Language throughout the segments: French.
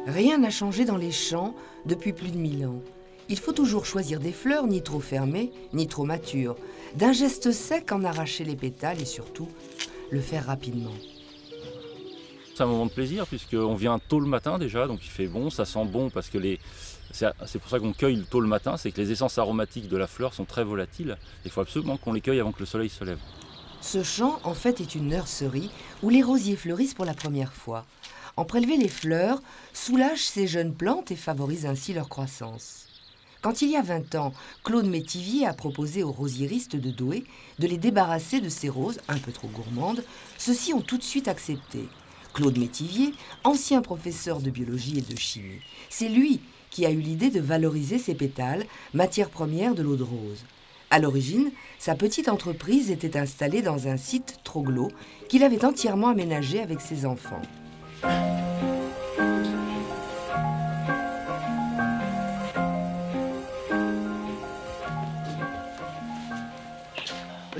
Rien n'a changé dans les champs depuis plus de 1000 ans. Il faut toujours choisir des fleurs ni trop fermées, ni trop matures. D'un geste sec, en arracher les pétales et surtout, le faire rapidement. C'est un moment de plaisir puisqu'on vient tôt le matin déjà, donc il fait bon, ça sent bon parce que c'est pour ça qu'on cueille tôt le matin, c'est que les essences aromatiques de la fleur sont très volatiles. Il faut absolument qu'on les cueille avant que le soleil se lève. Ce champ, en fait, est une nurserie où les rosiers fleurissent pour la première fois. En prélever les fleurs soulage ces jeunes plantes et favorise ainsi leur croissance. Quand il y a 20 ans, Claude Métivier a proposé aux rosieristes de Douai de les débarrasser de ces roses un peu trop gourmandes, ceux-ci ont tout de suite accepté. Claude Métivier, ancien professeur de biologie et de chimie, c'est lui qui a eu l'idée de valoriser ces pétales, matière première de l'eau de rose. À l'origine, sa petite entreprise était installée dans un site troglo qu'il avait entièrement aménagé avec ses enfants.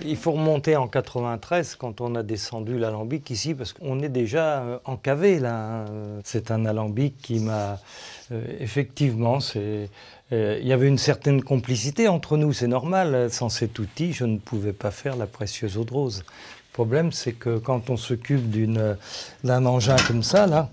Il faut remonter en 93 quand on a descendu l'alambic ici parce qu'on est déjà encavé là. C'est un alambic qui m'a effectivement, il y avait une certaine complicité entre nous, c'est normal. Sans cet outil, je ne pouvais pas faire la précieuse eau de rose. Le problème, c'est que quand on s'occupe d'un engin comme ça, là,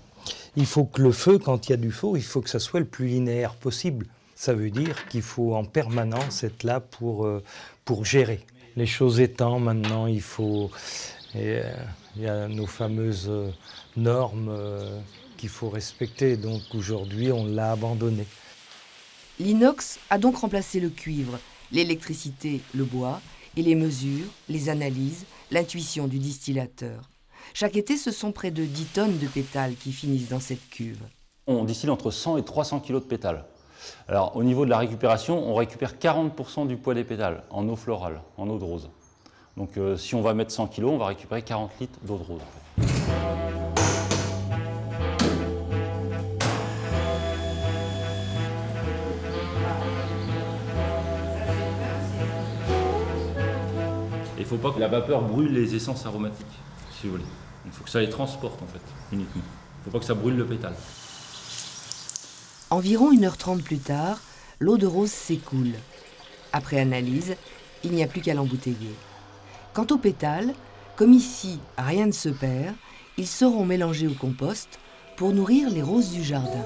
il faut que le feu, quand il y a du feu, il faut que ça soit le plus linéaire possible. Ça veut dire qu'il faut en permanence être là pour gérer. Les choses étant, maintenant, il y a nos fameuses normes qu'il faut respecter. Donc aujourd'hui, on l'a abandonné. L'inox a donc remplacé le cuivre, l'électricité, le bois, et les mesures, les analyses, l'intuition du distillateur. Chaque été, ce sont près de 10 tonnes de pétales qui finissent dans cette cuve. On distille entre 100 et 300 kg de pétales. Alors, au niveau de la récupération, on récupère 40% du poids des pétales en eau florale, en eau de rose. Donc, si on va mettre 100 kg, on va récupérer 40 litres d'eau de rose. Il ne faut pas que la vapeur brûle les essences aromatiques, si vous voulez. Il faut que ça les transporte, en fait, uniquement. Il ne faut pas que ça brûle le pétale. Environ 1h30 plus tard, l'eau de rose s'écoule. Après analyse, il n'y a plus qu'à l'embouteiller. Quant aux pétales, comme ici, rien ne se perd, ils seront mélangés au compost pour nourrir les roses du jardin.